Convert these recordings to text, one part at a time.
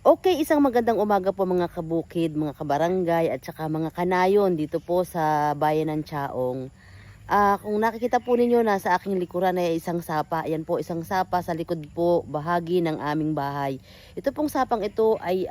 Okay, isang magandang umaga po mga kabukid, mga kabarangay at saka mga kanayon dito po sa bayan ng Chaong. Kung nakikita po ninyo nasa aking likuran ay isang sapa. Ayan po, isang sapa sa likod po bahagi ng aming bahay. Ito pong sapang ito ay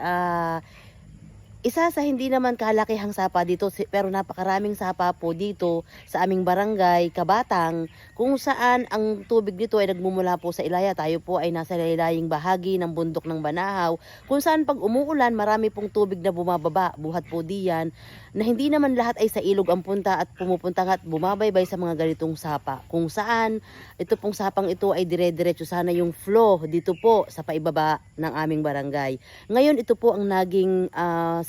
isa sa hindi naman kalakihang sapa dito, pero napakaraming sapa po dito sa aming barangay, Kabatang, kung saan ang tubig dito ay nagmumula po sa Ilaya. Tayo po ay nasa laylaying bahagi ng bundok ng Banahaw, kung saan pag umuulan, marami pong tubig na bumababa, buhat po diyan, na hindi naman lahat ay sa ilog ang punta at pumupunta at bumabaybay sa mga ganitong sapa. Kung saan, ito pong sapang ito ay dire-diretso sana yung flow dito po sa paibaba ng aming barangay. Ngayon, ito po ang naging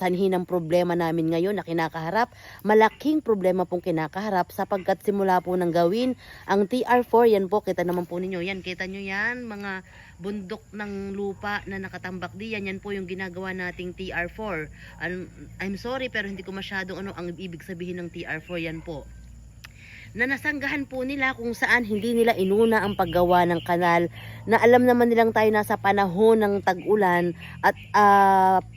sanhi ng problema namin ngayon na kinakaharap. Malaking problema pong kinakaharap sapagkat simula po nang gawin ang TR4. Yan po, kita naman po ninyo. Yan, kita nyo yan, mga bundok ng lupa na nakatambak diyan. Yan po yung ginagawa nating TR4. I'm sorry pero hindi ko masyadong ang ibig sabihin ng TR4. Yan po na nasanggahan po nila kung saan hindi nila inuna ang paggawa ng kanal, na alam naman nilang tayo nasa panahon ng tag-ulan at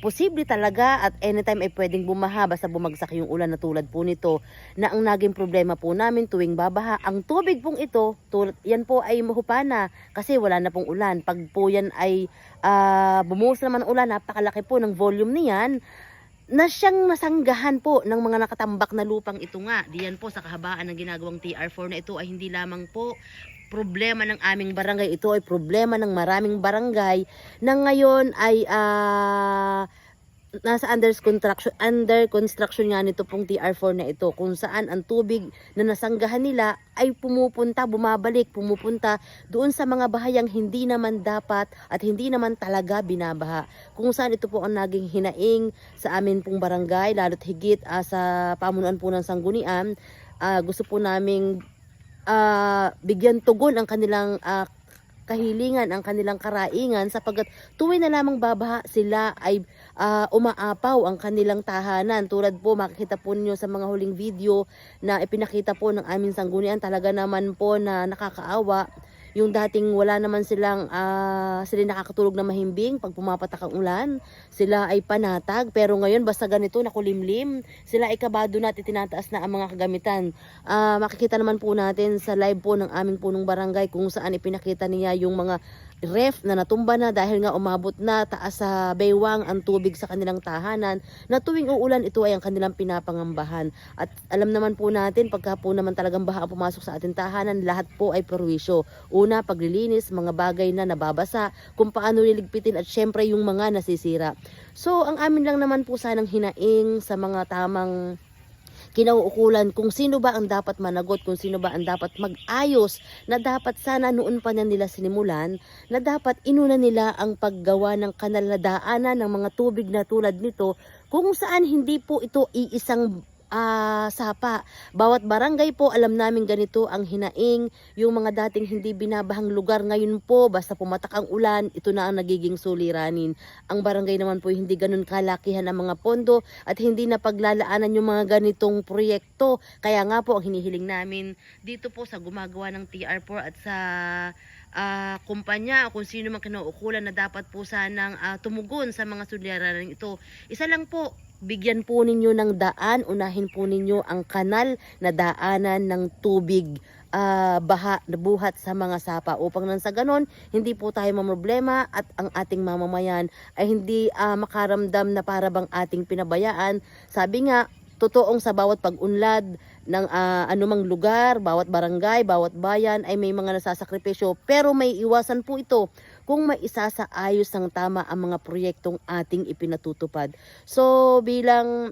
posible talaga at anytime ay pwedeng bumaha basta bumagsak yung ulan na tulad po nito, na ang naging problema po namin tuwing babaha ang tubig pong ito, yan po ay mahupana kasi wala na pong ulan. Pag po yan ay bumuhos naman ang ulan, napakalaki po ng volume niyan na siyang nasanggahan po ng mga nakatambak na lupang ito nga. Diyan po sa kahabaan ng ginagawang TR4 na ito ay hindi lamang po problema ng aming barangay. Ito ay problema ng maraming barangay na ngayon ay nasa under construction nga nito pong TR4 na ito, kung saan ang tubig na nasanggahan nila ay pumupunta doon sa mga bahayang hindi naman dapat at hindi naman talaga binabaha, kung saan ito po ang naging hinaing sa amin pong barangay, lalo't higit sa pamunuan po ng sanggunian. Gusto po naming bigyan tugon ang kanilang kahilingan, ang kanilang karaingan, sapagkat tuwing na lamang babaha sila ay umaapaw ang kanilang tahanan. Tulad po makikita po ninyo sa mga huling video na ipinakita po ng aming sanggunian, talaga naman po na nakakaawa. Yung dating wala naman silang sila nakakatulog na mahimbing pag pumapatak ang ulan, sila ay panatag, pero ngayon basta ganito nakulimlim, sila ay kabado na at itinataas na ang mga kagamitan. Makikita naman po natin sa live po ng aming punong barangay kung saan ipinakita niya yung mga ref na natumba na dahil nga umabot na taas sa baywang ang tubig sa kanilang tahanan, na tuwing uulan ito ay ang kanilang pinapangambahan. At alam naman po natin, pagka po naman talagang baha ang pumasok sa ating tahanan, lahat po ay perwisyo. Una, paglilinis, mga bagay na nababasa, kung paano liligpitin, at syempre yung mga nasisira. So ang amin lang naman po sanang hinaing sa mga tamang kinauukulan kung sino ba ang dapat managot, kung sino ba ang dapat mag-ayos, na dapat sana noon pa na nila sinimulan, na dapat inuna nila ang paggawa ng kanal na daanan ng mga tubig na tulad nito, kung saan hindi po ito iisang sapa. Bawat barangay po alam namin ganito ang hinaing. Yung mga dating hindi binabahang lugar, ngayon po basta pumatak ang ulan, ito na ang nagiging suliranin. Ang barangay naman po hindi ganun kalakihan ang mga pondo at hindi na paglalaanan yung mga ganitong proyekto. Kaya nga po ang hinihiling namin dito po sa gumagawa ng TR4 at sa kumpanya, kung sino man kinauukulan, na dapat po sanang tumugon sa mga suliranin ito. Isa lang po, bigyan po ninyo ng daan, unahin po ninyo ang kanal na daanan ng tubig, baha na buhat sa mga sapa, upang nang sa ganon hindi po tayo mamroblema at ang ating mamamayan ay hindi makaramdam na parabang ating pinabayaan. Sabi nga, totoong sa bawat pag-unlad ng anumang lugar, bawat barangay, bawat bayan ay may mga nasasakripisyo, pero may iwasan po ito kung may isasaayos ng tama ang mga proyektong ating ipinatutupad. So bilang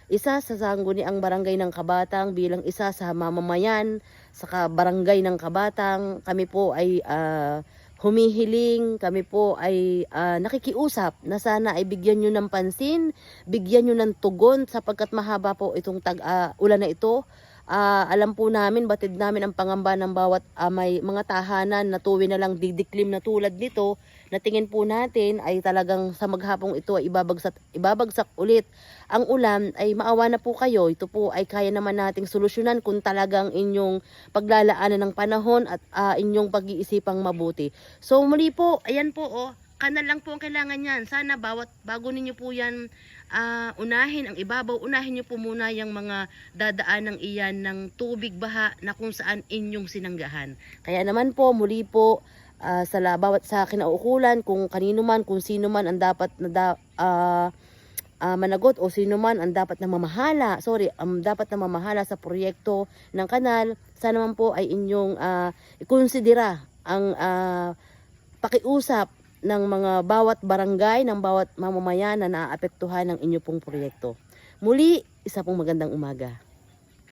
isa sa sangguniang barangay ng Kabatang, bilang isa sa mamamayan sa barangay ng Kabatang, kami po ay humihiling, kami po ay nakikiusap na sana ay bigyan nyo ng pansin, bigyan nyo ng tugon, sapagkat mahaba po itong ulan na ito. Alam po namin, batid namin ang pangamba ng bawat may mga tahanan na tuwi na lang didiklim na tulad nito, na tingin po natin ay talagang sa maghapong ito ay ibabagsak ulit ang ulan. Ay maawa na po kayo, ito po ay kaya naman nating solusyonan kung talagang inyong paglalaanan ng panahon at inyong pag-iisipang mabuti. So muli po, ayan po kanal lang po ang kailangan yan. Sana bago ninyo po yan unahin ang ibabaw, unahin nyo po muna yung mga dadaan ng iyan ng tubig baha na kung saan inyong sinanggahan. Kaya naman po, muli po, bawat sa kinaukulan, kung kanino man, kung sino man ang dapat na managot o sino man ang dapat na mamahala, dapat na mamahala sa proyekto ng kanal, sana naman po ay inyong ikonsidera ang pakiusap ng mga bawat barangay, ng bawat mamamayan na naaapektuhan ng inyo pong proyekto. Muli, isa pong magandang umaga.